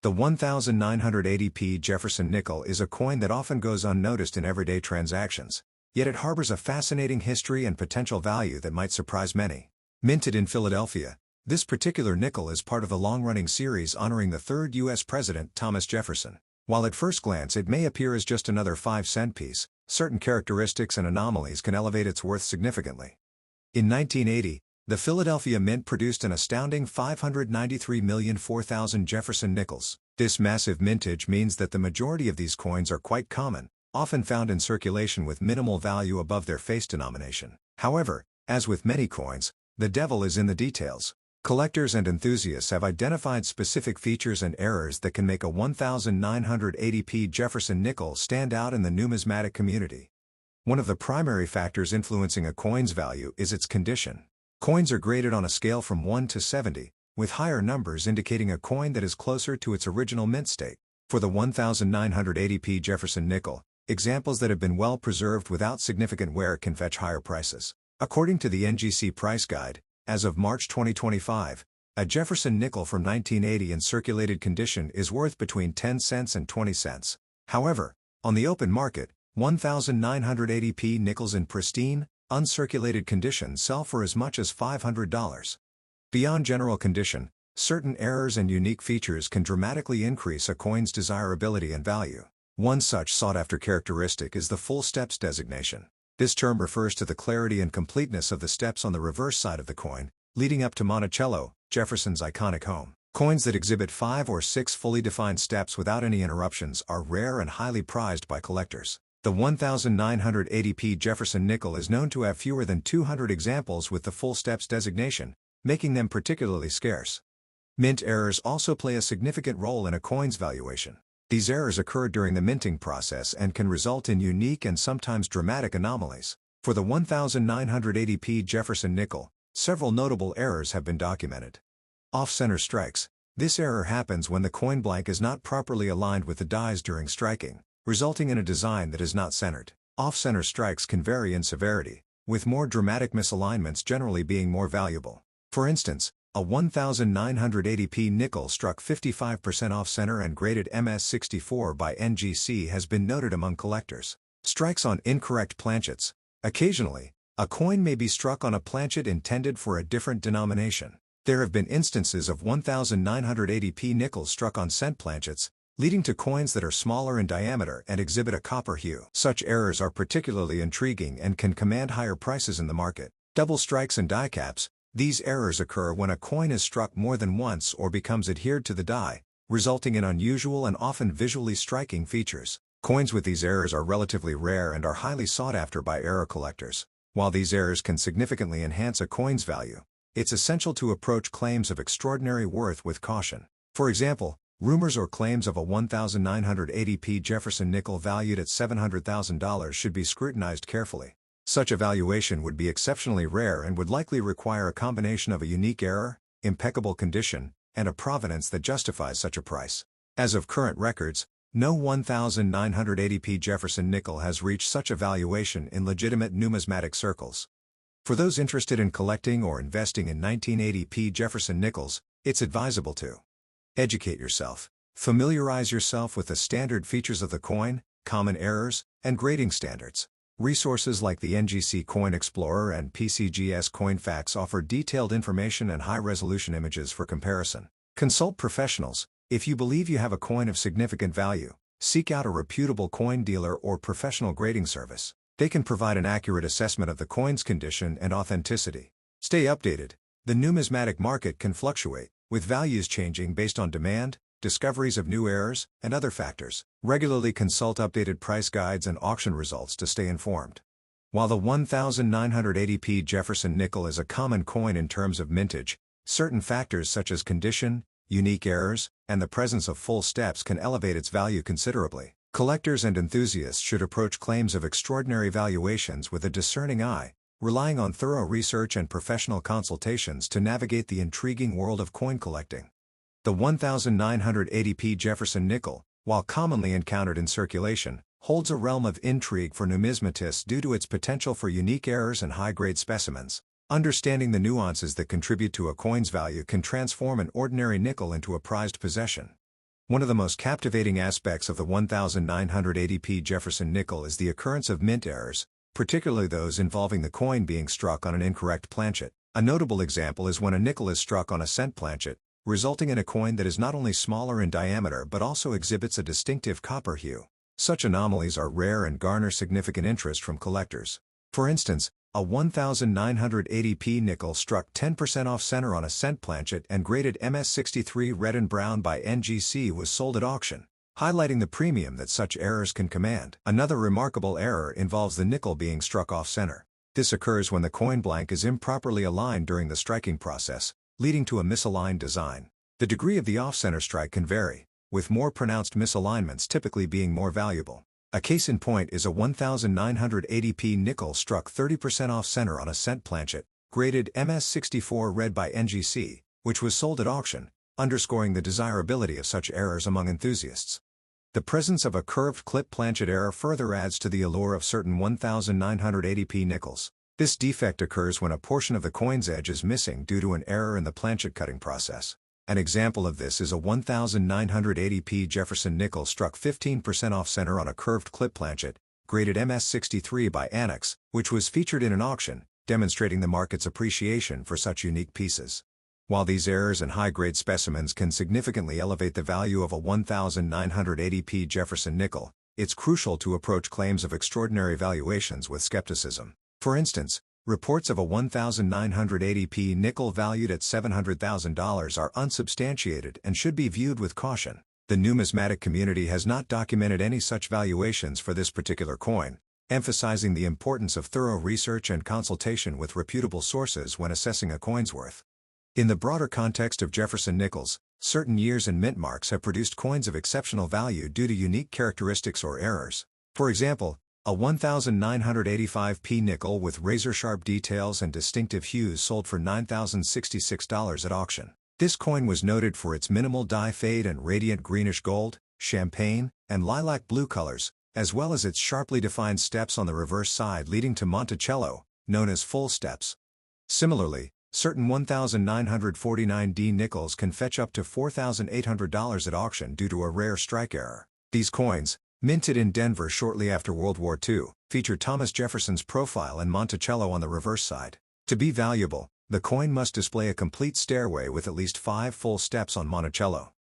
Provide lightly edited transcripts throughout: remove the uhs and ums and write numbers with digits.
The 1980p Jefferson nickel is a coin that often goes unnoticed in everyday transactions, yet it harbors a fascinating history and potential value that might surprise many. Minted in Philadelphia, this particular nickel is part of the long-running series honoring the third U.S. President, Thomas Jefferson. While at first glance it may appear as just another 5-cent piece, certain characteristics and anomalies can elevate its worth significantly. In 1980, the Philadelphia Mint produced an astounding 593,004,000 Jefferson nickels. This massive mintage means that the majority of these coins are quite common, often found in circulation with minimal value above their face denomination. However, as with many coins, the devil is in the details. Collectors and enthusiasts have identified specific features and errors that can make a 1980p Jefferson nickel stand out in the numismatic community. One of the primary factors influencing a coin's value is its condition. Coins are graded on a scale from 1 to 70, with higher numbers indicating a coin that is closer to its original mint state. For the 1980p Jefferson nickel, examples that have been well preserved without significant wear can fetch higher prices. According to the NGC Price Guide, as of March 2025, a Jefferson nickel from 1980 in circulated condition is worth between 10 cents and 20 cents. However, on the open market, 1980p nickels in pristine, uncirculated condition sell for as much as $500. Beyond general condition, certain errors and unique features can dramatically increase a coin's desirability and value. One such sought-after characteristic is the full steps designation. This term refers to the clarity and completeness of the steps on the reverse side of the coin, leading up to Monticello, Jefferson's iconic home. Coins that exhibit 5 or 6 fully defined steps without any interruptions are rare and highly prized by collectors. The 1980p Jefferson nickel is known to have fewer than 200 examples with the full steps designation, making them particularly scarce. Mint errors also play a significant role in a coin's valuation. These errors occur during the minting process and can result in unique and sometimes dramatic anomalies. For the 1980p Jefferson nickel, several notable errors have been documented. Off-center strikes. This error happens when the coin blank is not properly aligned with the dies during striking, resulting in a design that is not centered. Off-center strikes can vary in severity, with more dramatic misalignments generally being more valuable. For instance, a 1980p nickel struck 55% off-center and graded MS64 by NGC has been noted among collectors. Strikes on incorrect planchets. Occasionally, a coin may be struck on a planchet intended for a different denomination. There have been instances of 1980p nickels struck on cent planchets, leading to coins that are smaller in diameter and exhibit a copper hue. Such errors are particularly intriguing and can command higher prices in the market. Double strikes and die caps. These errors occur when a coin is struck more than once or becomes adhered to the die, resulting in unusual and often visually striking features. Coins with these errors are relatively rare and are highly sought after by error collectors. While these errors can significantly enhance a coin's value, it's essential to approach claims of extraordinary worth with caution. For example, rumors or claims of a 1980p Jefferson nickel valued at $700,000 should be scrutinized carefully. Such a valuation would be exceptionally rare and would likely require a combination of a unique error, impeccable condition, and a provenance that justifies such a price. As of current records, no 1980p Jefferson nickel has reached such a valuation in legitimate numismatic circles. For those interested in collecting or investing in 1980p Jefferson nickels, it's advisable to educate yourself. Familiarize yourself with the standard features of the coin, common errors, and grading standards. Resources like the NGC Coin Explorer and PCGS CoinFacts offer detailed information and high-resolution images for comparison. Consult professionals. If you believe you have a coin of significant value, seek out a reputable coin dealer or professional grading service. They can provide an accurate assessment of the coin's condition and authenticity. Stay updated. The numismatic market can fluctuate, with values changing based on demand, discoveries of new errors, and other factors. Regularly consult updated price guides and auction results to stay informed. While the 1980p Jefferson nickel is a common coin in terms of mintage, certain factors such as condition, unique errors, and the presence of full steps can elevate its value considerably. Collectors and enthusiasts should approach claims of extraordinary valuations with a discerning eye, relying on thorough research and professional consultations to navigate the intriguing world of coin collecting. The 1980p Jefferson nickel, while commonly encountered in circulation, holds a realm of intrigue for numismatists due to its potential for unique errors and high-grade specimens. Understanding the nuances that contribute to a coin's value can transform an ordinary nickel into a prized possession. One of the most captivating aspects of the 1980p Jefferson nickel is the occurrence of mint errors, particularly those involving the coin being struck on an incorrect planchet. A notable example is when a nickel is struck on a cent planchet, resulting in a coin that is not only smaller in diameter but also exhibits a distinctive copper hue. Such anomalies are rare and garner significant interest from collectors. For instance, a 1980p nickel struck 10% off-center on a cent planchet and graded MS63 red and brown by NGC was sold at auction, highlighting the premium that such errors can command. Another remarkable error involves the nickel being struck off-center. This occurs when the coin blank is improperly aligned during the striking process, leading to a misaligned design. The degree of the off-center strike can vary, with more pronounced misalignments typically being more valuable. A case in point is a 1980p nickel struck 30% off-center on a cent planchet, graded MS64 red by NGC, which was sold at auction, underscoring the desirability of such errors among enthusiasts. The presence of a curved clip planchet error further adds to the allure of certain 1980p nickels. This defect occurs when a portion of the coin's edge is missing due to an error in the planchet cutting process. An example of this is a 1980p Jefferson nickel struck 15% off-center on a curved clip planchet, graded MS63 by Annex, which was featured in an auction, demonstrating the market's appreciation for such unique pieces. While these errors in high-grade specimens can significantly elevate the value of a 1980p Jefferson nickel, it's crucial to approach claims of extraordinary valuations with skepticism. For instance, reports of a 1980p nickel valued at $700,000 are unsubstantiated and should be viewed with caution. The numismatic community has not documented any such valuations for this particular coin, emphasizing the importance of thorough research and consultation with reputable sources when assessing a coin's worth. In the broader context of Jefferson nickels, certain years and mint marks have produced coins of exceptional value due to unique characteristics or errors. For example, a 1985p nickel with razor-sharp details and distinctive hues sold for $9,066 at auction. This coin was noted for its minimal dye fade and radiant greenish gold, champagne, and lilac blue colors, as well as its sharply defined steps on the reverse side leading to Monticello, known as full steps. Similarly, certain 1949D nickels can fetch up to $4,800 at auction due to a rare strike error. These coins, minted in Denver shortly after World War II, feature Thomas Jefferson's profile and Monticello on the reverse side. To be valuable, the coin must display a complete stairway with at least 5 full steps on Monticello.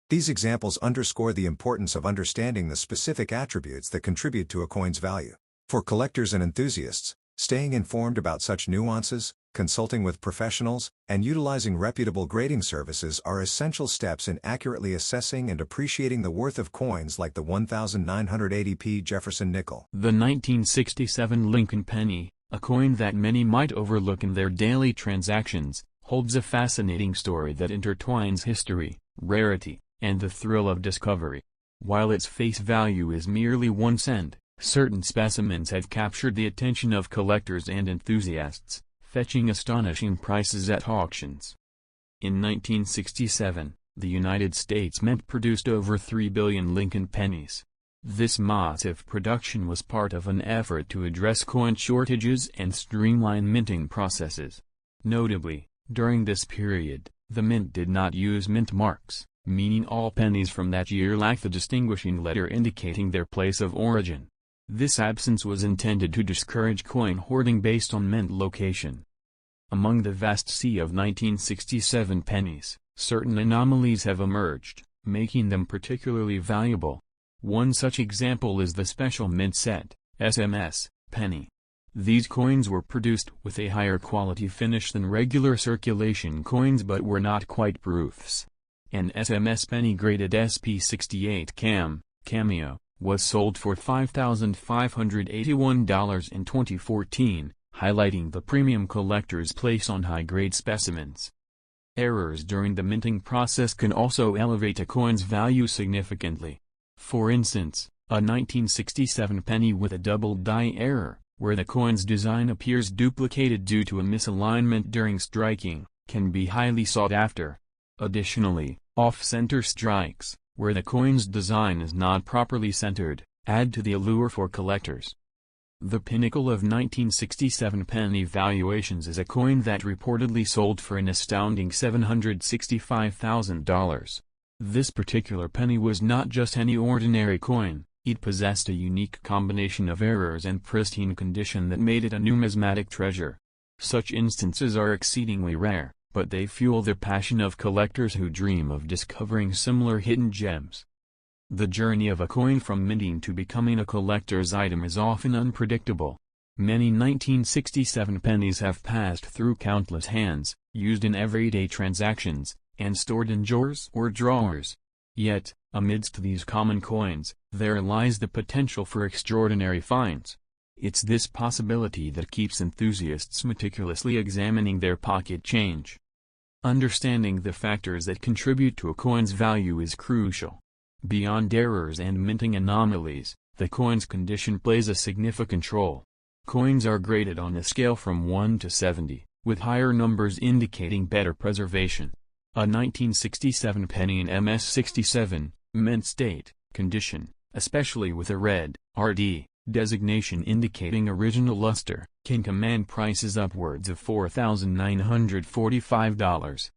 These examples underscore the importance of understanding the specific attributes that contribute to a coin's value. For collectors and enthusiasts, staying informed about such nuances, consulting with professionals, and utilizing reputable grading services are essential steps in accurately assessing and appreciating the worth of coins like the 1980p Jefferson nickel. The 1967 Lincoln penny, a coin that many might overlook in their daily transactions, holds a fascinating story that intertwines history, rarity, and the thrill of discovery. While its face value is merely 1 cent, certain specimens have captured the attention of collectors and enthusiasts, fetching astonishing prices at auctions. In 1967, the United States Mint produced over 3 billion Lincoln pennies. This massive production was part of an effort to address coin shortages and streamline minting processes. Notably, during this period, the mint did not use mint marks, meaning all pennies from that year lacked the distinguishing letter indicating their place of origin. This absence was intended to discourage coin hoarding based on mint location. Among the vast sea of 1967 pennies, certain anomalies have emerged, making them particularly valuable. One such example is the Special Mint Set, SMS, penny. These coins were produced with a higher quality finish than regular circulation coins but were not quite proofs. An SMS penny graded SP68 Cameo, was sold for $5,581 in 2014, highlighting the premium collectors place on high-grade specimens. Errors during the minting process can also elevate a coin's value significantly. For instance, a 1967 penny with a double die error, where the coin's design appears duplicated due to a misalignment during striking, can be highly sought after. Additionally, off-center strikes, where the coin's design is not properly centered, add to the allure for collectors. The pinnacle of 1967 penny valuations is a coin that reportedly sold for an astounding $765,000. This particular penny was not just any ordinary coin, it possessed a unique combination of errors and pristine condition that made it a numismatic treasure. Such instances are exceedingly rare, but they fuel the passion of collectors who dream of discovering similar hidden gems. The journey of a coin from minting to becoming a collector's item is often unpredictable. Many 1967 pennies have passed through countless hands, used in everyday transactions, and stored in drawers or drawers. Yet, amidst these common coins, there lies the potential for extraordinary finds. It's this possibility that keeps enthusiasts meticulously examining their pocket change. Understanding the factors that contribute to a coin's value is crucial. Beyond errors and minting anomalies, the coin's condition plays a significant role. Coins are graded on a scale from 1 to 70, with higher numbers indicating better preservation. A 1967 penny in MS67, mint state, condition, especially with a red, RD, designation indicating original luster, can command prices upwards of $4,945.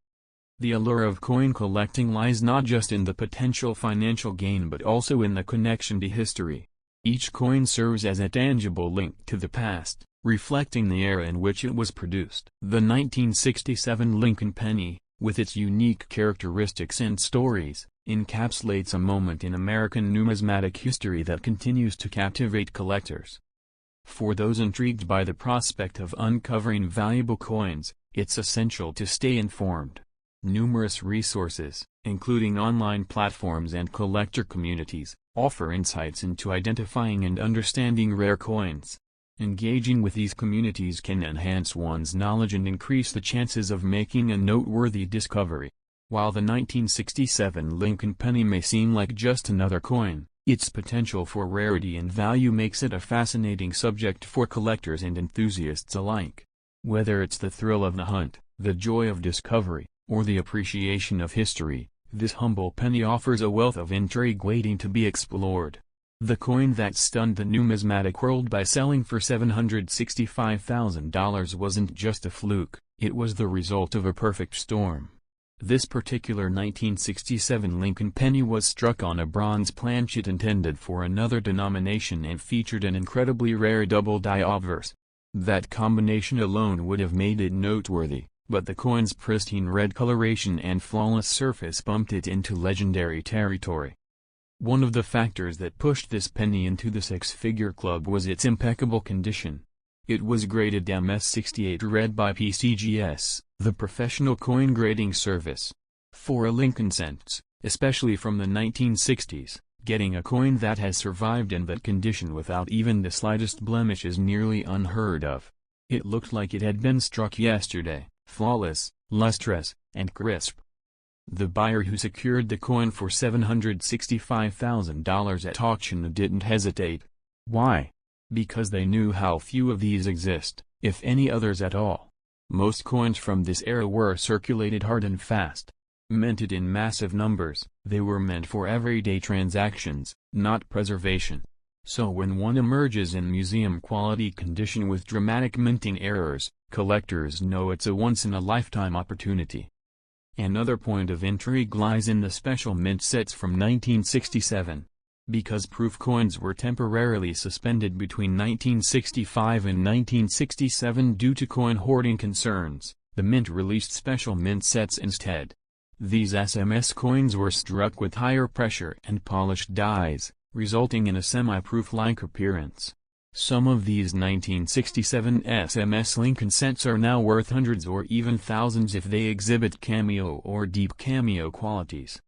The allure of coin collecting lies not just in the potential financial gain but also in the connection to history. Each coin serves as a tangible link to the past, reflecting the era in which it was produced. The 1967 Lincoln penny, with its unique characteristics and stories, encapsulates a moment in American numismatic history that continues to captivate collectors. For those intrigued by the prospect of uncovering valuable coins, it's essential to stay informed. Numerous resources, including online platforms and collector communities, offer insights into identifying and understanding rare coins. Engaging with these communities can enhance one's knowledge and increase the chances of making a noteworthy discovery. While the 1967 Lincoln penny may seem like just another coin, its potential for rarity and value makes it a fascinating subject for collectors and enthusiasts alike. Whether it's the thrill of the hunt, the joy of discovery, or the appreciation of history, this humble penny offers a wealth of intrigue waiting to be explored. The coin that stunned the numismatic world by selling for $765,000 wasn't just a fluke, it was the result of a perfect storm. This particular 1967 Lincoln penny was struck on a bronze planchet intended for another denomination and featured an incredibly rare double die obverse. That combination alone would have made it noteworthy, but the coin's pristine red coloration and flawless surface bumped it into legendary territory. One of the factors that pushed this penny into the six-figure club was its impeccable condition. It was graded MS68 red by PCGS, the professional coin grading service. For a Lincoln cents, especially from the 1960s, getting a coin that has survived in that condition without even the slightest blemish is nearly unheard of. It looked like it had been struck yesterday, flawless, lustrous, and crisp. The buyer who secured the coin for $765,000 at auction didn't hesitate. Why? Because they knew how few of these exist, if any others at all. Most coins from this era were circulated hard and fast. Minted in massive numbers, they were meant for everyday transactions, not preservation. So when one emerges in museum-quality condition with dramatic minting errors, collectors know it's a once-in-a-lifetime opportunity. Another point of intrigue lies in the special mint sets from 1967. Because proof coins were temporarily suspended between 1965 and 1967 due to coin hoarding concerns, the mint released special mint sets instead. These SMS coins were struck with higher pressure and polished dies, resulting in a semi-proof-like appearance. Some of these 1967 SMS Lincoln sets are now worth hundreds or even thousands if they exhibit cameo or deep cameo qualities.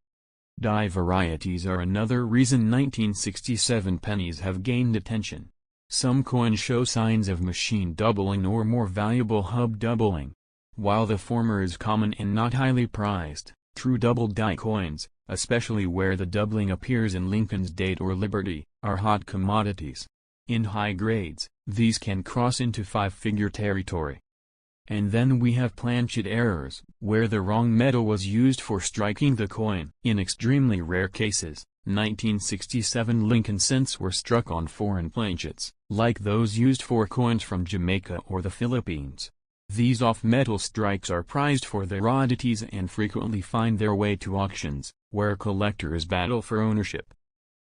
Die varieties are another reason 1967 pennies have gained attention. Some coins show signs of machine doubling or more valuable hub doubling. While the former is common and not highly prized, true double die coins, especially where the doubling appears in Lincoln's date or Liberty, are hot commodities. In high grades, these can cross into five-figure territory. And then we have planchet errors, where the wrong metal was used for striking the coin. In extremely rare cases, 1967 Lincoln cents were struck on foreign planchets, like those used for coins from Jamaica or the Philippines. These off-metal strikes are prized for their oddities and frequently find their way to auctions, where collectors battle for ownership.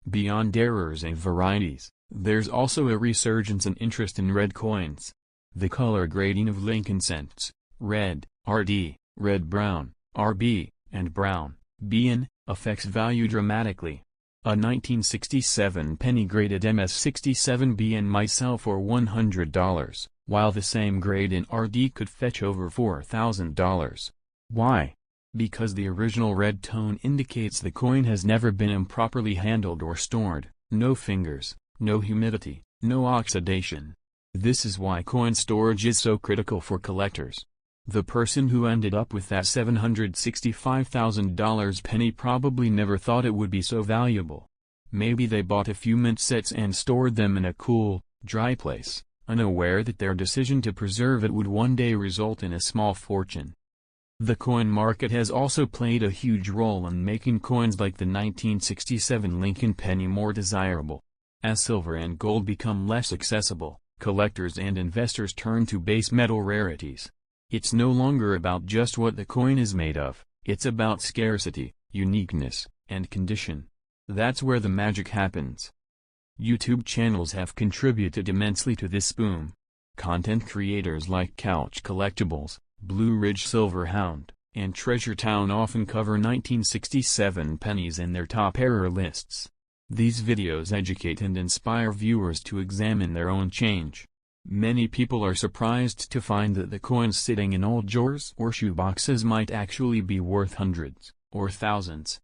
Beyond errors and varieties, there's also a resurgence in interest in red coins. The color grading of Lincoln cents, red, RD, red-brown, RB, and brown, BN, affects value dramatically. A 1967 penny graded MS67 BN might sell for $100, while the same grade in RD could fetch over $4,000. Why? Because the original red tone indicates the coin has never been improperly handled or stored, no fingers, no humidity, no oxidation. This is why coin storage is so critical for collectors. The person who ended up with that $765,000 penny probably never thought it would be so valuable. Maybe they bought a few mint sets and stored them in a cool, dry place, unaware that their decision to preserve it would one day result in a small fortune. The coin market has also played a huge role in making coins like the 1967 Lincoln penny more desirable. As silver and gold become less accessible, collectors and investors turn to base metal rarities. It's no longer about just what the coin is made of, it's about scarcity, uniqueness, and condition. That's where the magic happens. YouTube channels have contributed immensely to this boom. Content creators like Couch Collectibles, Blue Ridge Silver Hound, and Treasure Town often cover 1967 pennies in their top error lists. These videos educate and inspire viewers to examine their own change. Many people are surprised to find that the coins sitting in old drawers or shoeboxes might actually be worth hundreds, or thousands.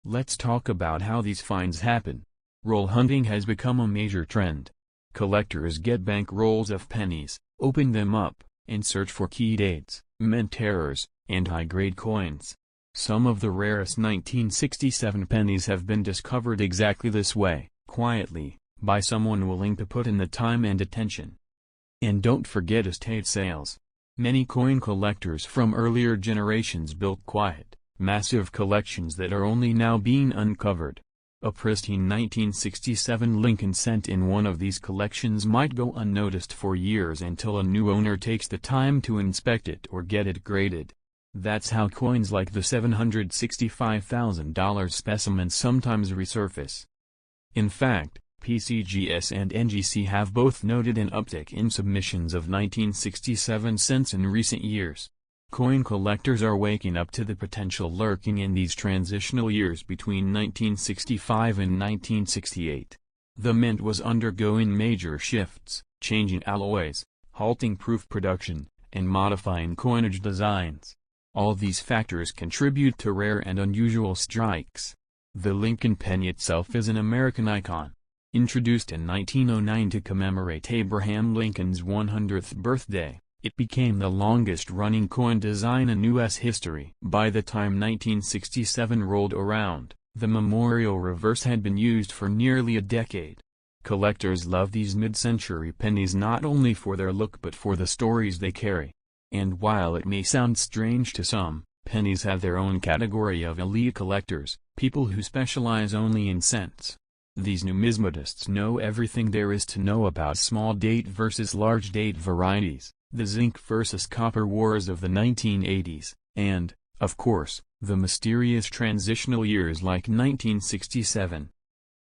Let's talk about how these finds happen. Roll hunting has become a major trend. Collectors get bank rolls of pennies, open them up, and search for key dates, mint errors, and high-grade coins. Some of the rarest 1967 pennies have been discovered exactly this way, quietly, by someone willing to put in the time and attention. And don't forget estate sales. Many coin collectors from earlier generations built quiet, massive collections that are only now being uncovered. A pristine 1967 Lincoln cent in one of these collections might go unnoticed for years until a new owner takes the time to inspect it or get it graded. That's how coins like the $765,000 specimen sometimes resurface. In fact, PCGS and NGC have both noted an uptick in submissions of 1967 cents in recent years. Coin collectors are waking up to the potential lurking in these transitional years between 1965 and 1968. The mint was undergoing major shifts, changing alloys, halting proof production, and modifying coinage designs. All these factors contribute to rare and unusual strikes. The Lincoln penny itself is an American icon. Introduced in 1909 to commemorate Abraham Lincoln's 100th birthday, it became the longest-running coin design in U.S. history. By the time 1967 rolled around, the memorial reverse had been used for nearly a decade. Collectors love these mid-century pennies not only for their look but for the stories they carry. And while it may sound strange to some, pennies have their own category of elite collectors, people who specialize only in cents. These numismatists know everything there is to know about small date versus large date varieties, the zinc versus copper wars of the 1980s, and, of course, the mysterious transitional years like 1967.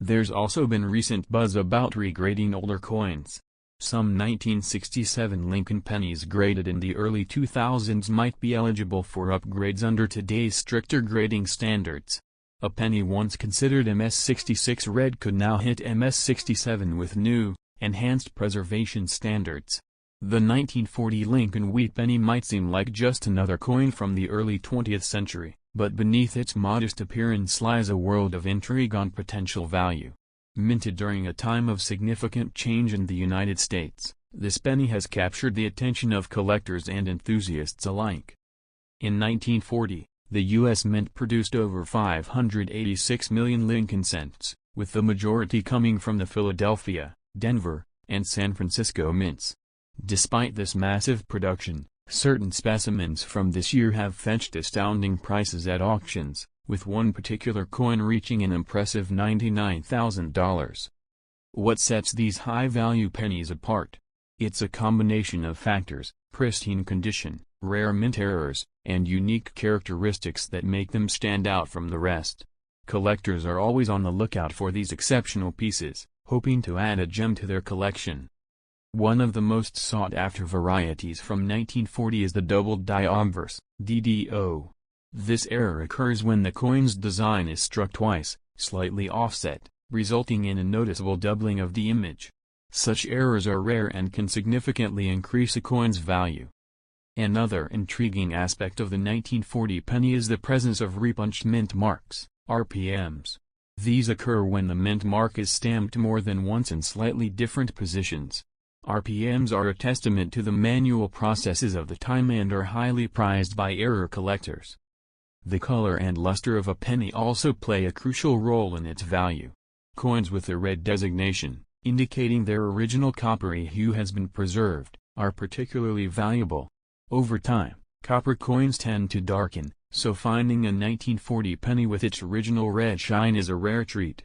There's also been recent buzz about regrading older coins. Some 1967 Lincoln pennies graded in the early 2000s might be eligible for upgrades under today's stricter grading standards. A penny once considered MS66 red could now hit MS67 with new, enhanced preservation standards. The 1940 Lincoln wheat penny might seem like just another coin from the early 20th century, but beneath its modest appearance lies a world of intrigue and potential value. Minted during a time of significant change in the United States, this penny has captured the attention of collectors and enthusiasts alike. In 1940, the U.S. Mint produced over 586 million Lincoln cents, with the majority coming from the Philadelphia, Denver, and San Francisco mints. Despite this massive production, certain specimens from this year have fetched astounding prices at auctions, with one particular coin reaching an impressive $99,000. What sets these high-value pennies apart? It's a combination of factors: pristine condition, rare mint errors, and unique characteristics that make them stand out from the rest. Collectors are always on the lookout for these exceptional pieces, hoping to add a gem to their collection. One of the most sought-after varieties from 1940 is the doubled die obverse, DDO. This error occurs when the coin's design is struck twice, slightly offset, resulting in a noticeable doubling of the image. Such errors are rare and can significantly increase a coin's value. Another intriguing aspect of the 1940 penny is the presence of repunched mint marks, RPMs. These occur when the mint mark is stamped more than once in slightly different positions. RPMs are a testament to the manual processes of the time and are highly prized by error collectors. The color and luster of a penny also play a crucial role in its value. Coins with a red designation, indicating their original coppery hue has been preserved, are particularly valuable. Over time, copper coins tend to darken, so finding a 1940 penny with its original red shine is a rare treat.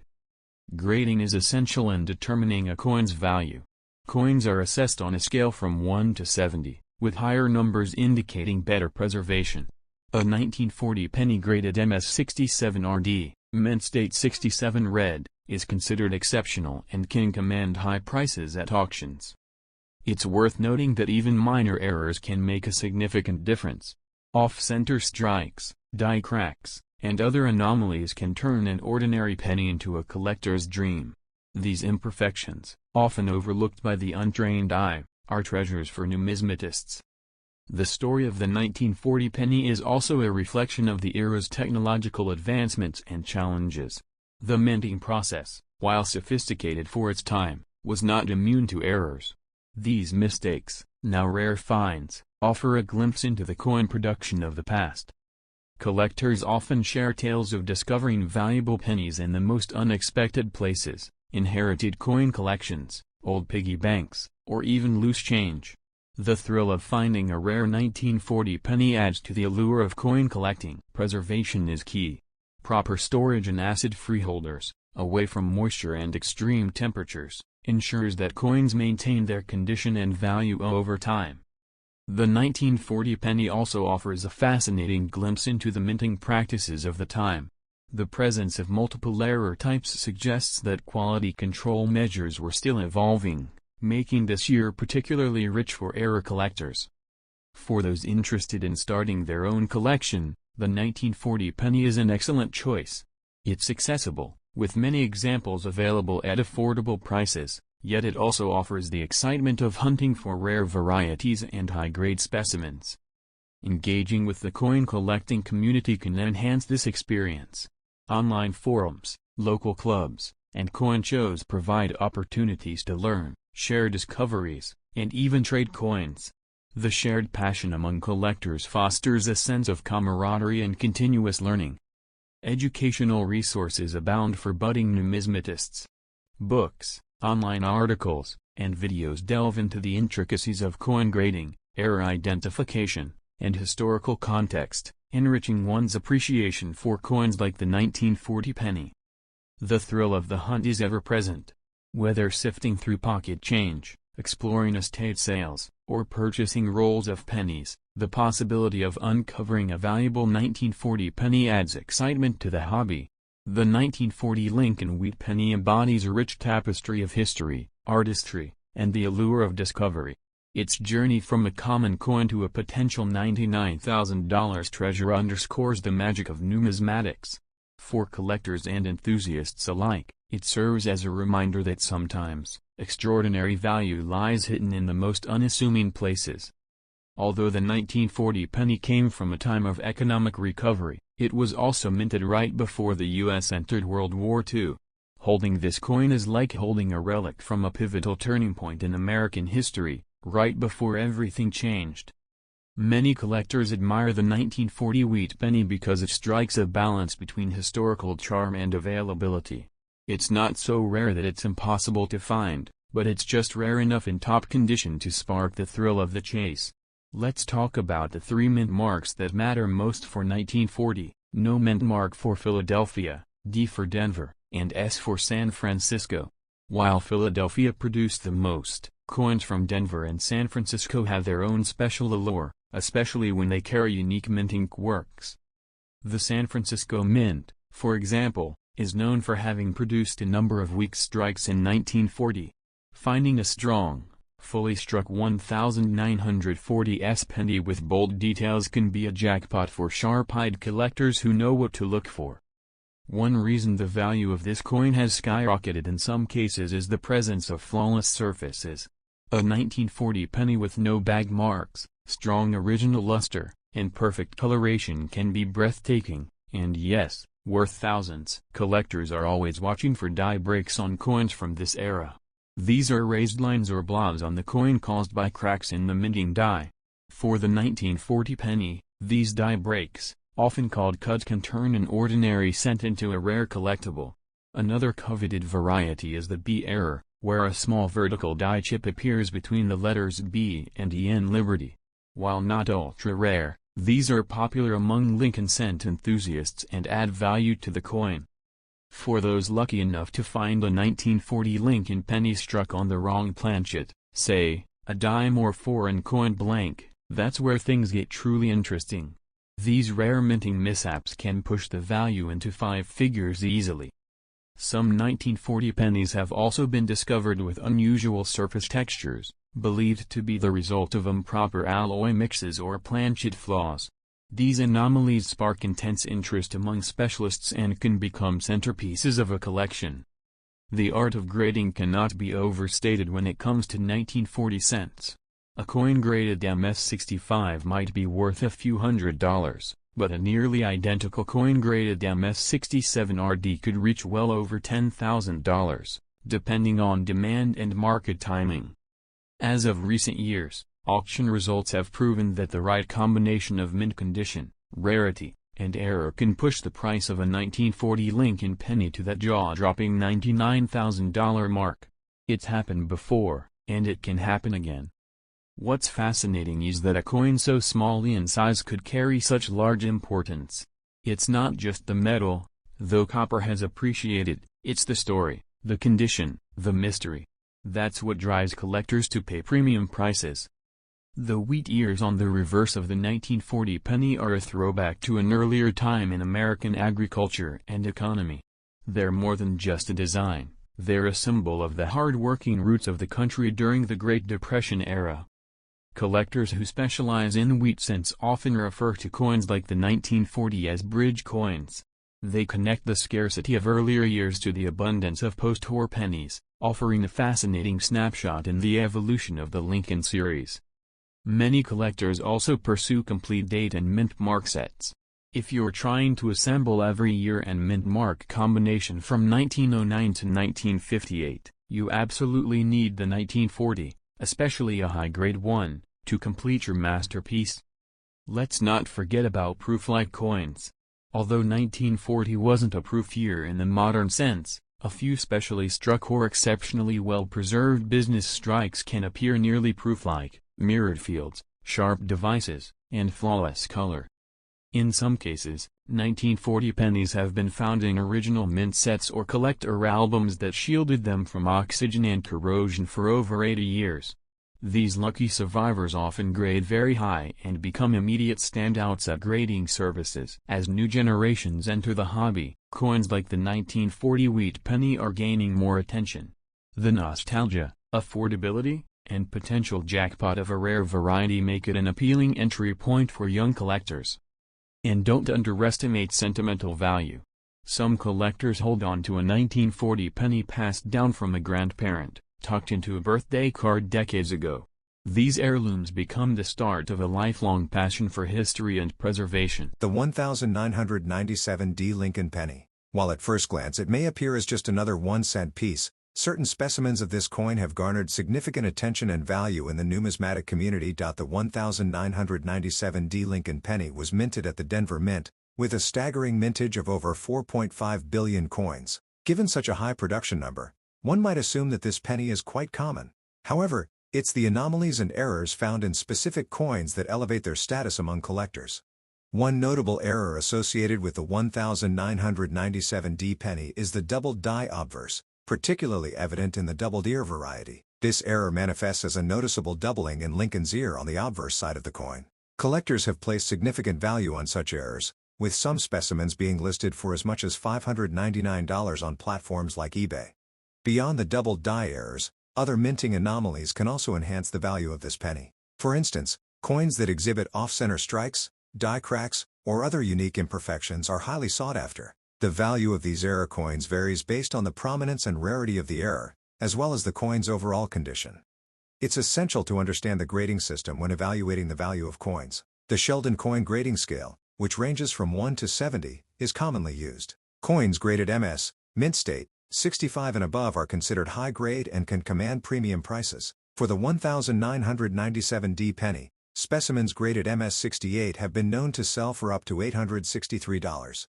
Grading is essential in determining a coin's value. Coins are assessed on a scale from 1 to 70, with higher numbers indicating better preservation. A 1940 penny graded MS67RD, mint state 67 red, is considered exceptional and can command high prices at auctions. It's worth noting that even minor errors can make a significant difference. Off-center strikes, die cracks, and other anomalies can turn an ordinary penny into a collector's dream. These imperfections, often overlooked by the untrained eye, are treasures for numismatists. The story of the 1940 penny is also a reflection of the era's technological advancements and challenges. The minting process, while sophisticated for its time, was not immune to errors. These mistakes, now rare finds, offer a glimpse into the coin production of the past. Collectors often share tales of discovering valuable pennies in the most unexpected places, inherited coin collections, old piggy banks, or even loose change. The thrill of finding a rare 1940 penny adds to the allure of coin collecting. Preservation is key. Proper storage in acid-free holders, away from moisture and extreme temperatures, ensures that coins maintain their condition and value over time. The 1940 penny also offers a fascinating glimpse into the minting practices of the time. The presence of multiple error types suggests that quality control measures were still evolving, making this year particularly rich for error collectors. For those interested in starting their own collection, the 1940 penny is an excellent choice. It's accessible, with many examples available at affordable prices, yet it also offers the excitement of hunting for rare varieties and high-grade specimens. Engaging with the coin collecting community can enhance this experience. Online forums, local clubs, and coin shows provide opportunities to learn, share discoveries, and even trade coins. The shared passion among collectors fosters a sense of camaraderie and continuous learning. Educational resources abound for budding numismatists. Books, online articles, and videos delve into the intricacies of coin grading, error identification, and historical context, enriching one's appreciation for coins like the 1940 penny. The thrill of the hunt is ever present. Whether sifting through pocket change, exploring estate sales, or purchasing rolls of pennies, the possibility of uncovering a valuable 1940 penny adds excitement to the hobby. The 1940 Lincoln wheat penny embodies a rich tapestry of history, artistry, and the allure of discovery. Its journey from a common coin to a potential $99,000 treasure underscores the magic of numismatics. For collectors and enthusiasts alike, it serves as a reminder that sometimes, extraordinary value lies hidden in the most unassuming places. Although the 1940 penny came from a time of economic recovery, it was also minted right before the U.S. entered World War II. Holding this coin is like holding a relic from a pivotal turning point in American history, right before everything changed. Many collectors admire the 1940 wheat penny because it strikes a balance between historical charm and availability. It's not so rare that it's impossible to find, but it's just rare enough in top condition to spark the thrill of the chase. Let's talk about the three mint marks that matter most for 1940. No mint mark for Philadelphia, D for Denver, and S for San Francisco. While Philadelphia produced the most, coins from Denver and San Francisco have their own special allure. especially when they carry unique minting quirks. The San Francisco Mint, for example, is known for having produced a number of weak strikes in 1940. Finding a strong, fully struck 1940s penny with bold details can be a jackpot for sharp-eyed collectors who know what to look for. One reason the value of this coin has skyrocketed in some cases is the presence of flawless surfaces. A 1940 penny with no bag marks, strong original luster, and perfect coloration can be breathtaking, and yes, worth thousands. Collectors are always watching for die breaks on coins from this era. These are raised lines or blobs on the coin caused by cracks in the minting die. For the 1940 penny, these die breaks, often called cuts, can turn an ordinary cent into a rare collectible. Another coveted variety is the B error, where a small vertical die chip appears between the letters B and E in Liberty. While not ultra-rare, these are popular among Lincoln cent enthusiasts and add value to the coin. For those lucky enough to find a 1940 Lincoln penny struck on the wrong planchet, say, a dime or foreign coin blank, that's where things get truly interesting. These rare minting mishaps can push the value into 5 figures easily. Some 1940 pennies have also been discovered with unusual surface textures, believed to be the result of improper alloy mixes or planchet flaws. These anomalies spark intense interest among specialists and can become centerpieces of a collection. The art of grading cannot be overstated when it comes to 1940 cents. A coin graded MS-65 might be worth a few $100s, but a nearly identical coin graded MS-67RD could reach well over $10,000, depending on demand and market timing. As of recent years, auction results have proven that the right combination of mint condition, rarity, and error can push the price of a 1940 Lincoln penny to that jaw-dropping $99,000 mark. It's happened before, and it can happen again. What's fascinating is that a coin so small in size could carry such large importance. It's not just the metal, though copper has appreciated, it's the story, the condition, the mystery. That's what drives collectors to pay premium prices. The wheat ears on the reverse of the 1940 penny are a throwback to an earlier time in American agriculture and economy. They're more than just a design, they're a symbol of the hard-working roots of the country during the Great Depression era. Collectors who specialize in wheat cents often refer to coins like the 1940 as bridge coins. They connect the scarcity of earlier years to the abundance of post-war pennies, offering a fascinating snapshot in the evolution of the Lincoln series. Many collectors also pursue complete date and mint mark sets. If you're trying to assemble every year and mint mark combination from 1909 to 1958, you absolutely need the 1940, especially a high-grade one, to complete your masterpiece. Let's not forget about proof-like coins. Although 1940 wasn't a proof year in the modern sense, a few specially struck or exceptionally well-preserved business strikes can appear nearly proof-like, mirrored fields, sharp devices, and flawless color. In some cases, 1940 pennies have been found in original mint sets or collector albums that shielded them from oxygen and corrosion for over 80 years. These lucky survivors often grade very high and become immediate standouts at grading services. As new generations enter the hobby, coins like the 1940 wheat penny are gaining more attention. The nostalgia, affordability, and potential jackpot of a rare variety make it an appealing entry point for young collectors. And don't underestimate sentimental value. Some collectors hold on to a 1940 penny passed down from a grandparent, tucked into a birthday card decades ago. These heirlooms become the start of a lifelong passion for history and preservation. The 1997 Lincoln penny. While at first glance it may appear as just another 1-cent piece, certain specimens of this coin have garnered significant attention and value in the numismatic community. The 1997 Lincoln penny was minted at the Denver Mint, with a staggering mintage of over 4.5 billion coins. Given such a high production number, one might assume that this penny is quite common. However, it's the anomalies and errors found in specific coins that elevate their status among collectors. One notable error associated with the 1997 penny is the doubled die obverse, particularly evident in the doubled ear variety. This error manifests as a noticeable doubling in Lincoln's ear on the obverse side of the coin. Collectors have placed significant value on such errors, with some specimens being listed for as much as $599 on platforms like eBay. Beyond the doubled die errors, other minting anomalies can also enhance the value of this penny. For instance, coins that exhibit off-center strikes, die cracks, or other unique imperfections are highly sought after. The value of these error coins varies based on the prominence and rarity of the error, as well as the coin's overall condition. It's essential to understand the grading system when evaluating the value of coins. The Sheldon coin grading scale, which ranges from 1 to 70, is commonly used. Coins graded MS, mint state, 65 and above are considered high grade and can command premium prices. For the 1997D penny, specimens graded MS68 have been known to sell for up to $863.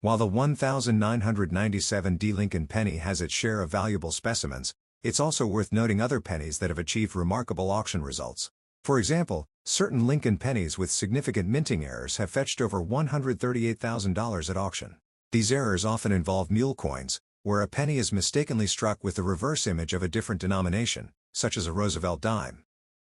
While the 1997D Lincoln penny has its share of valuable specimens, it's also worth noting other pennies that have achieved remarkable auction results. For example, certain Lincoln pennies with significant minting errors have fetched over $138,000 at auction. These errors often involve mule coins, where a penny is mistakenly struck with the reverse image of a different denomination, such as a Roosevelt dime.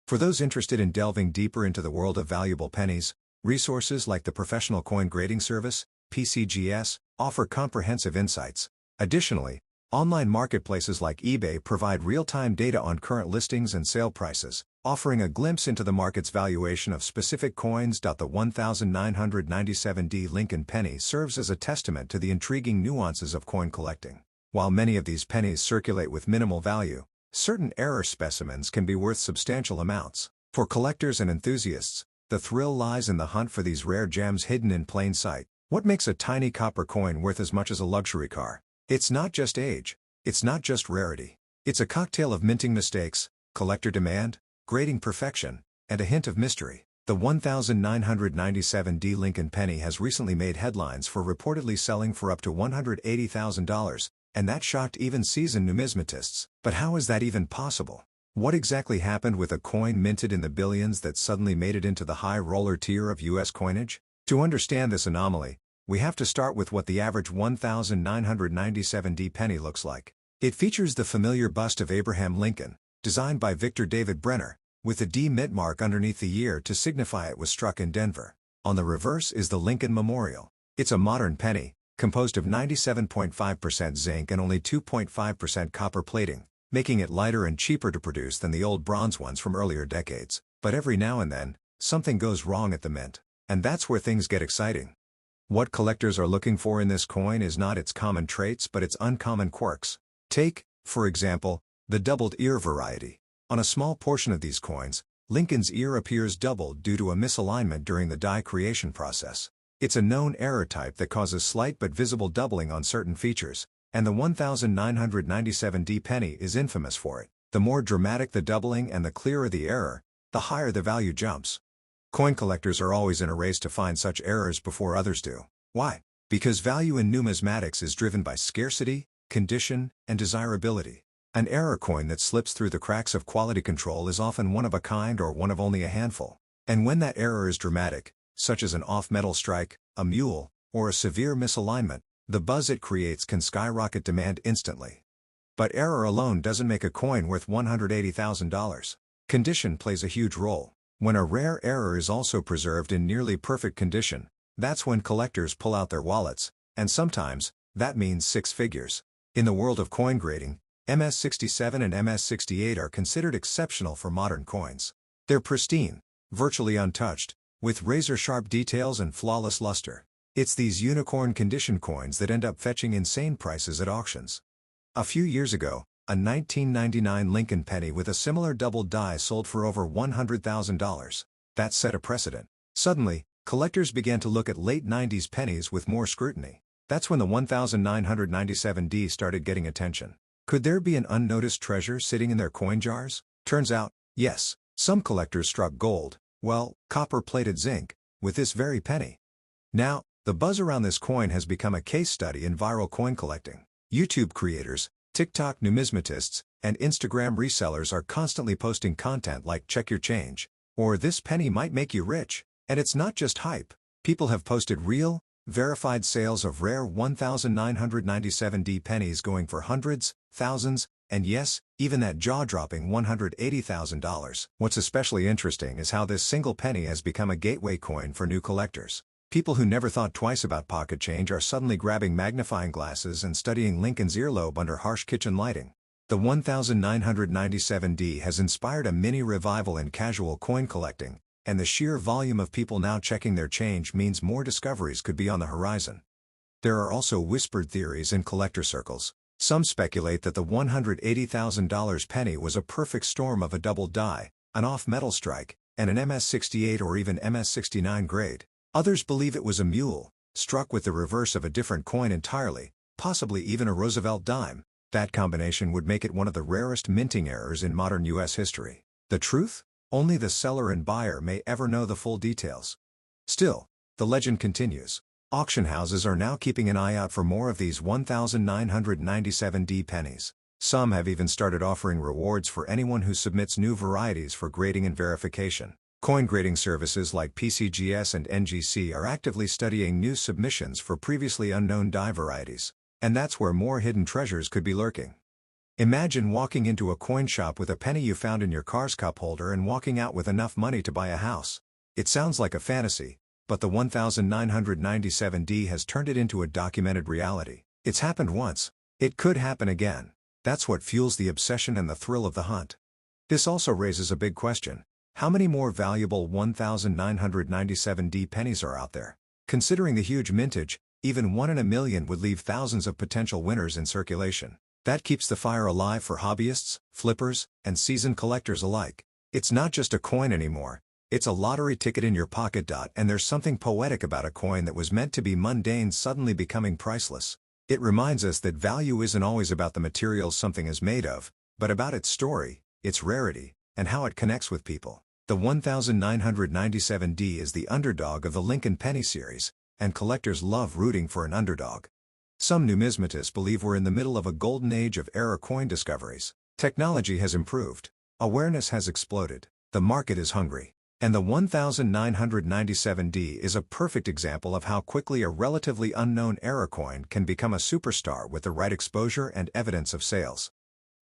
For those interested in delving deeper into the world of valuable pennies, resources like the Professional Coin Grading Service, PCGS, offer comprehensive insights. Additionally, online marketplaces like eBay provide real-time data on current listings and sale prices, offering a glimpse into the market's valuation of specific coins. The 1997D Lincoln penny serves as a testament to the intriguing nuances of coin collecting. While many of these pennies circulate with minimal value, certain error specimens can be worth substantial amounts. For collectors and enthusiasts, the thrill lies in the hunt for these rare gems hidden in plain sight. What makes a tiny copper coin worth as much as a luxury car? It's not just age, it's not just rarity. It's a cocktail of minting mistakes, collector demand, grading perfection, and a hint of mystery. The 1997D Lincoln penny has recently made headlines for reportedly selling for up to $180,000, and that shocked even seasoned numismatists. But how is that even possible? What exactly happened with a coin minted in the billions that suddenly made it into the high roller tier of U.S. coinage? To understand this anomaly, we have to start with what the average 1997D penny looks like. It features the familiar bust of Abraham Lincoln, designed by Victor David Brenner, with a D mint mark underneath the year to signify it was struck in Denver. On the reverse is the Lincoln Memorial. It's a modern penny, composed of 97.5% zinc and only 2.5% copper plating, making it lighter and cheaper to produce than the old bronze ones from earlier decades. But every now and then, something goes wrong at the mint. And that's where things get exciting. What collectors are looking for in this coin is not its common traits but its uncommon quirks. Take, for example, the doubled ear variety. On a small portion of these coins, Lincoln's ear appears doubled due to a misalignment during the die creation process. It's a known error type that causes slight but visible doubling on certain features, and the 1997D penny is infamous for it. The more dramatic the doubling and the clearer the error, the higher the value jumps. Coin collectors are always in a race to find such errors before others do. Why? Because value in numismatics is driven by scarcity, condition, and desirability. An error coin that slips through the cracks of quality control is often one of a kind or one of only a handful. And when that error is dramatic, such as an off-metal strike, a mule, or a severe misalignment, the buzz it creates can skyrocket demand instantly. But error alone doesn't make a coin worth $180,000. Condition plays a huge role. When a rare error is also preserved in nearly perfect condition, that's when collectors pull out their wallets, and sometimes, that means six figures. In the world of coin grading, MS67 and MS68 are considered exceptional for modern coins. They're pristine, virtually untouched, with razor-sharp details and flawless luster. It's these unicorn condition coins that end up fetching insane prices at auctions. A few years ago, a 1999 Lincoln penny with a similar doubled die sold for over $100,000. That set a precedent. Suddenly, collectors began to look at late 90s pennies with more scrutiny. That's when the 1997D started getting attention. Could there be an unnoticed treasure sitting in their coin jars? Turns out, yes. Some collectors struck gold, well, copper-plated zinc, with this very penny. Now, the buzz around this coin has become a case study in viral coin collecting. YouTube creators, TikTok numismatists, and Instagram resellers are constantly posting content like "check your change," or "this penny might make you rich." And it's not just hype. People have posted real, verified sales of rare 1997D pennies going for hundreds, thousands, And yes, even that jaw-dropping $180,000. What's especially interesting is how this single penny has become a gateway coin for new collectors. People who never thought twice about pocket change are suddenly grabbing magnifying glasses and studying Lincoln's earlobe under harsh kitchen lighting. The 1997D has inspired a mini revival in casual coin collecting, and the sheer volume of people now checking their change means more discoveries could be on the horizon. There are also whispered theories in collector circles. Some speculate that the $180,000 penny was a perfect storm of a double die, an off-metal strike, and an MS-68 or even MS-69 grade. Others believe it was a mule, struck with the reverse of a different coin entirely, possibly even a Roosevelt dime. That combination would make it one of the rarest minting errors in modern U.S. history. The truth? Only the seller and buyer may ever know the full details. Still, the legend continues. Auction houses are now keeping an eye out for more of these 1997D pennies. Some have even started offering rewards for anyone who submits new varieties for grading and verification. Coin grading services like PCGS and NGC are actively studying new submissions for previously unknown die varieties. And that's where more hidden treasures could be lurking. Imagine walking into a coin shop with a penny you found in your car's cup holder and walking out with enough money to buy a house. It sounds like a fantasy, but the 1997D has turned it into a documented reality. It's happened once. It could happen again. That's what fuels the obsession and the thrill of the hunt. This also raises a big question. How many more valuable 1997D pennies are out there? Considering the huge mintage, even 1 in a million would leave thousands of potential winners in circulation. That keeps the fire alive for hobbyists, flippers, and seasoned collectors alike. It's not just a coin anymore. It's a lottery ticket in your pocket. And there's something poetic about a coin that was meant to be mundane suddenly becoming priceless. It reminds us that value isn't always about the materials something is made of, but about its story, its rarity, and how it connects with people. The 1997D is the underdog of the Lincoln Penny series, and collectors love rooting for an underdog. Some numismatists believe we're in the middle of a golden age of error coin discoveries. Technology has improved. Awareness has exploded. The market is hungry. And the 1997D is a perfect example of how quickly a relatively unknown error coin can become a superstar with the right exposure and evidence of sales.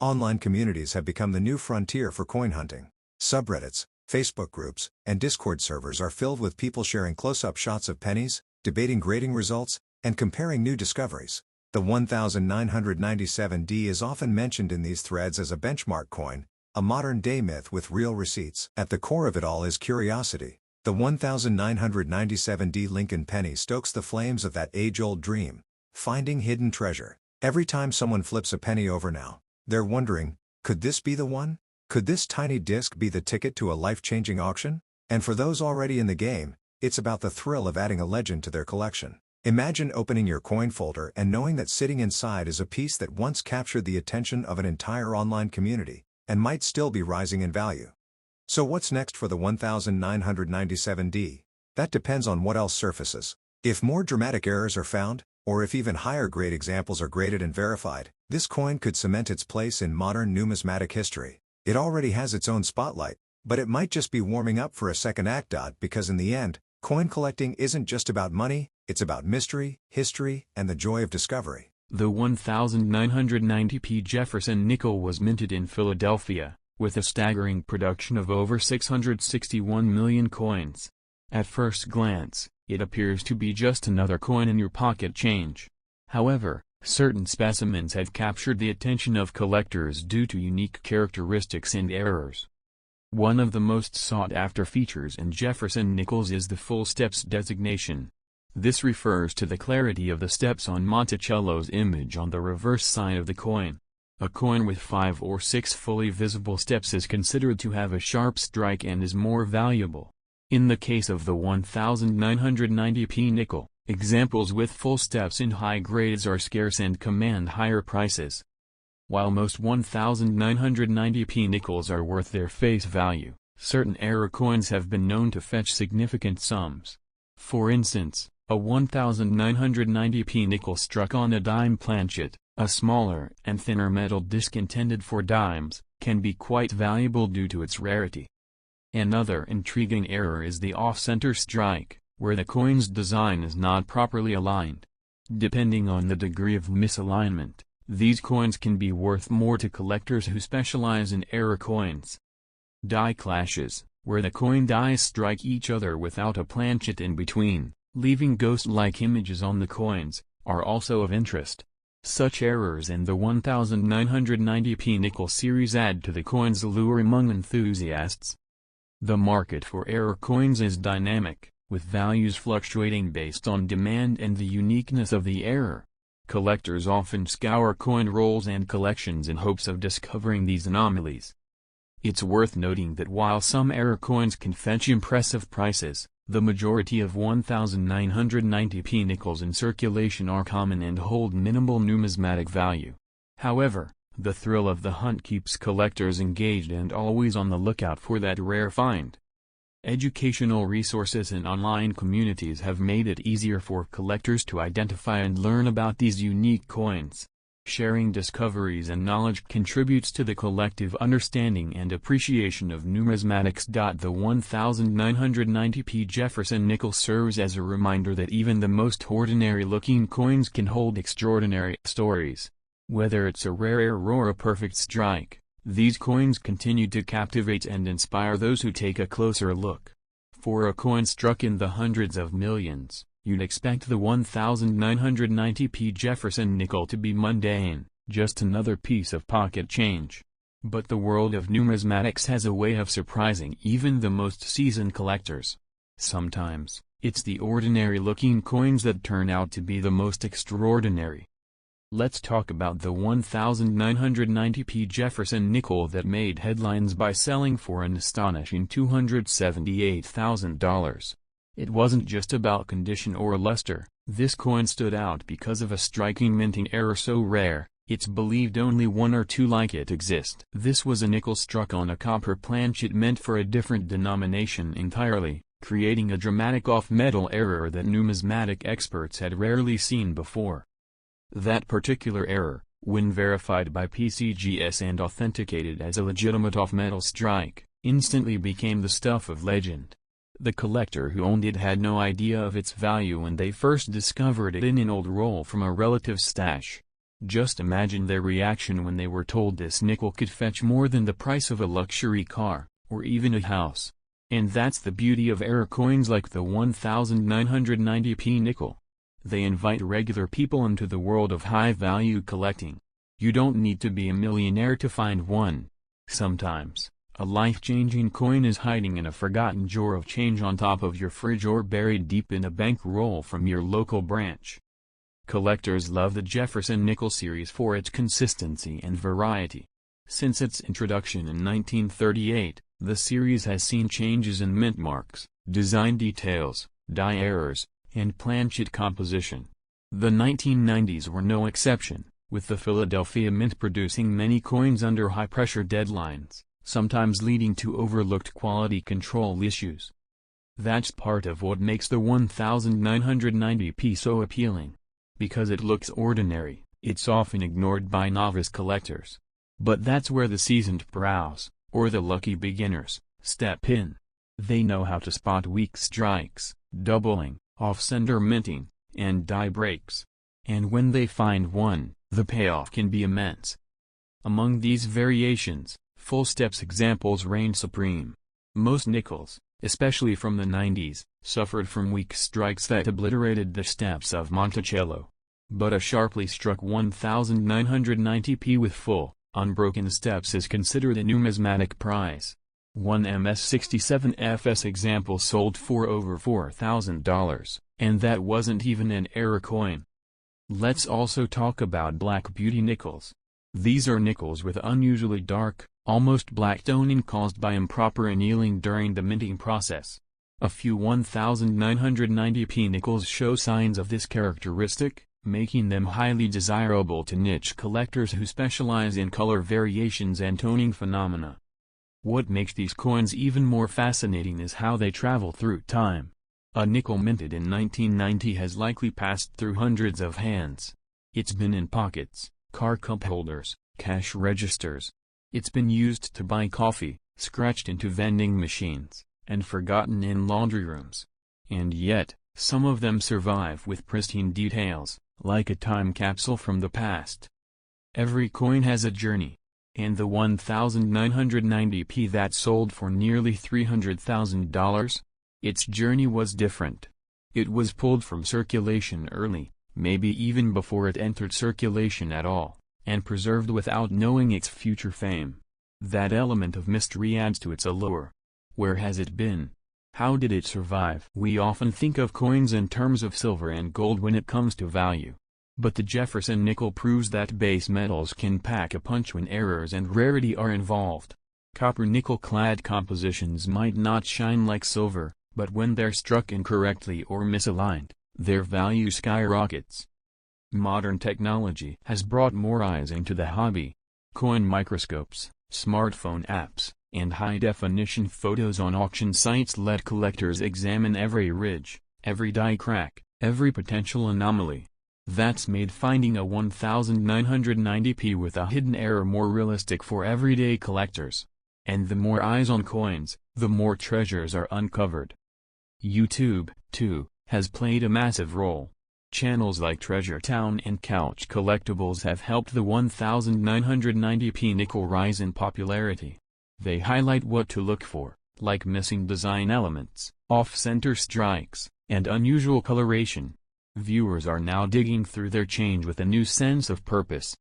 Online communities have become the new frontier for coin hunting. Subreddits, Facebook groups, and Discord servers are filled with people sharing close-up shots of pennies, debating grading results, and comparing new discoveries. The 1997D is often mentioned in these threads as a benchmark coin, a modern-day myth with real receipts. At the core of it all is curiosity. The 1997D Lincoln Penny stokes the flames of that age-old dream, finding hidden treasure. Every time someone flips a penny over now, they're wondering, could this be the one? Could this tiny disc be the ticket to a life-changing auction? And for those already in the game, it's about the thrill of adding a legend to their collection. Imagine opening your coin folder and knowing that sitting inside is a piece that once captured the attention of an entire online community, and might still be rising in value. So what's next for the 1997D? That depends on what else surfaces. If more dramatic errors are found, or if even higher grade examples are graded and verified, this coin could cement its place in modern numismatic history. It already has its own spotlight, but it might just be warming up for a second act. Because in the end, coin collecting isn't just about money, it's about mystery, history, and the joy of discovery. The 1990p Jefferson nickel was minted in Philadelphia, with a staggering production of over 661 million coins. At first glance, it appears to be just another coin in your pocket change. However, certain specimens have captured the attention of collectors due to unique characteristics and errors. One of the most sought-after features in Jefferson nickels is the full steps designation. This refers to the clarity of the steps on Monticello's image on the reverse side of the coin. A coin with 5 or 6 fully visible steps is considered to have a sharp strike and is more valuable. In the case of the 1990p nickel, examples with full steps in high grades are scarce and command higher prices. While most 1990p nickels are worth their face value, certain error coins have been known to fetch significant sums. For instance, a 1990p nickel struck on a dime planchet, a smaller and thinner metal disc intended for dimes, can be quite valuable due to its rarity. Another intriguing error is the off-center strike, where the coin's design is not properly aligned. Depending on the degree of misalignment, These coins can be worth more to collectors who specialize in error coins. Die clashes, where the coin dies strike each other without a planchet in between, leaving ghost-like images on the coins, are also of interest. Such errors in the 1990p nickel series add to the coin's allure among enthusiasts. The market for error coins is dynamic, with values fluctuating based on demand and the uniqueness of the error. Collectors often scour coin rolls and collections in hopes of discovering these anomalies. It's worth noting that while some error coins can fetch impressive prices, the majority of 1990p nickels in circulation are common and hold minimal numismatic value. However, the thrill of the hunt keeps collectors engaged and always on the lookout for that rare find. Educational resources and online communities have made it easier for collectors to identify and learn about these unique coins. Sharing discoveries and knowledge contributes to the collective understanding and appreciation of numismatics. The 1990p Jefferson nickel serves as a reminder that even the most ordinary-looking coins can hold extraordinary stories. Whether it's a rare error or a perfect strike, these coins continue to captivate and inspire those who take a closer look. For a coin struck in the hundreds of millions, you'd expect the 1990p Jefferson nickel to be mundane, just another piece of pocket change. But the world of numismatics has a way of surprising even the most seasoned collectors. Sometimes, it's the ordinary-looking coins that turn out to be the most extraordinary. Let's talk about the 1990p Jefferson nickel that made headlines by selling for an astonishing $278,000. It wasn't just about condition or luster. This coin stood out because of a striking minting error so rare, it's believed only one or two like it exist. This was a nickel struck on a copper planchet meant for a different denomination entirely, creating a dramatic off-metal error that numismatic experts had rarely seen before. That particular error, when verified by PCGS and authenticated as a legitimate off-metal strike, instantly became the stuff of legend. The collector who owned it had no idea of its value when they first discovered it in an old roll from a relative's stash. Just imagine their reaction when they were told this nickel could fetch more than the price of a luxury car, or even a house. And that's the beauty of error coins like the 1990p nickel. They invite regular people into the world of high-value collecting. You don't need to be a millionaire to find one. Sometimes, a life-changing coin is hiding in a forgotten drawer of change on top of your fridge or buried deep in a bank roll from your local branch. Collectors love the Jefferson nickel series for its consistency and variety. Since its introduction in 1938, the series has seen changes in mint marks, design details, die errors, and planchet composition. The 1990s were no exception, with the Philadelphia Mint producing many coins under high-pressure deadlines, sometimes leading to overlooked quality control issues. That's part of what makes the 1990p so appealing. Because it looks ordinary, it's often ignored by novice collectors. But that's where the seasoned pros, or the lucky beginners, step in. They know how to spot weak strikes, doubling, off-center minting, and die breaks. And when they find one, the payoff can be immense. Among these variations, full steps examples reign supreme. Most nickels, especially from the 90s, suffered from weak strikes that obliterated the steps of Monticello. But a sharply struck 1990p with full, unbroken steps is considered a numismatic prize. One MS67FS example sold for over $4,000, and that wasn't even an error coin. Let's also talk about Black Beauty nickels. These are nickels with unusually dark, almost black toning caused by improper annealing during the minting process. A few 1990p nickels show signs of this characteristic, making them highly desirable to niche collectors who specialize in color variations and toning phenomena. What makes these coins even more fascinating is how they travel through time. A nickel minted in 1990 has likely passed through hundreds of hands. It's been in pockets, car cup holders, cash registers. It's been used to buy coffee, scratched into vending machines, and forgotten in laundry rooms. And yet, some of them survive with pristine details, like a time capsule from the past. Every coin has a journey. And the 1990p that sold for nearly $300,000? Its journey was different. It was pulled from circulation early, maybe even before it entered circulation at all, and preserved without knowing its future fame. That element of mystery adds to its allure. Where has it been? How did it survive? We often think of coins in terms of silver and gold when it comes to value. But the Jefferson nickel proves that base metals can pack a punch when errors and rarity are involved. Copper-nickel-clad compositions might not shine like silver, but when they're struck incorrectly or misaligned, their value skyrockets. Modern technology has brought more eyes into the hobby. Coin microscopes, smartphone apps, and high-definition photos on auction sites let collectors examine every ridge, every die crack, every potential anomaly. That's made finding a 1990p with a hidden error more realistic for everyday collectors. And the more eyes on coins, the more treasures are uncovered. YouTube, too, has played a massive role. Channels like Treasure Town and Couch Collectibles have helped the 1990p nickel rise in popularity. They highlight what to look for, like missing design elements, off-center strikes, and unusual coloration. Viewers are now digging through their change with a new sense of purpose.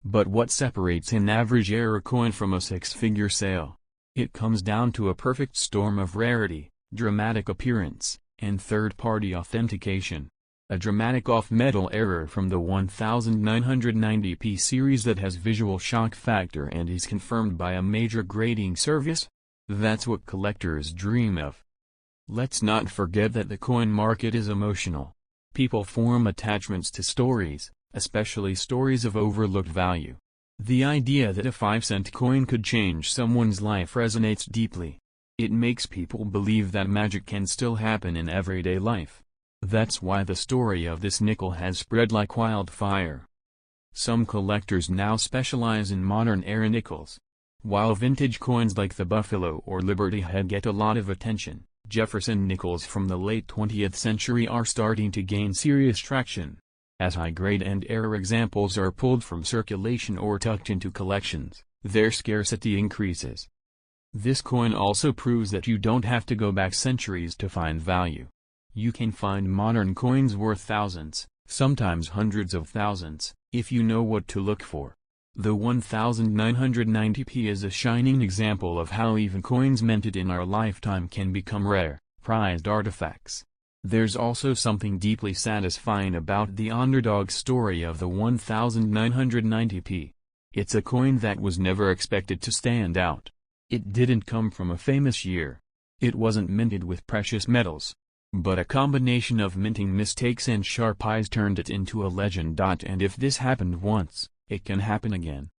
But what separates an average error coin from a six-figure sale? It comes down to a perfect storm of rarity, dramatic appearance, and third-party authentication. A dramatic off-metal error from the 1990p series that has visual shock factor and is confirmed by a major grading service? That's what collectors dream of. Let's not forget that the coin market is emotional. People form attachments to stories, especially stories of overlooked value. The idea that a 5-cent coin could change someone's life resonates deeply. It makes people believe that magic can still happen in everyday life. That's why the story of this nickel has spread like wildfire. Some collectors now specialize in modern-era nickels. While vintage coins like the Buffalo or Liberty Head get a lot of attention, Jefferson nickels from the late 20th century are starting to gain serious traction. As high-grade and error examples are pulled from circulation or tucked into collections, their scarcity increases. This coin also proves that you don't have to go back centuries to find value. You can find modern coins worth thousands, sometimes hundreds of thousands, if you know what to look for. The 1990p is a shining example of how even coins minted in our lifetime can become rare, prized artifacts. There's also something deeply satisfying about the underdog story of the 1990p. It's a coin that was never expected to stand out. It didn't come from a famous year. It wasn't minted with precious metals. But a combination of minting mistakes and sharp eyes turned it into a legend. And if this happened once, it can happen again.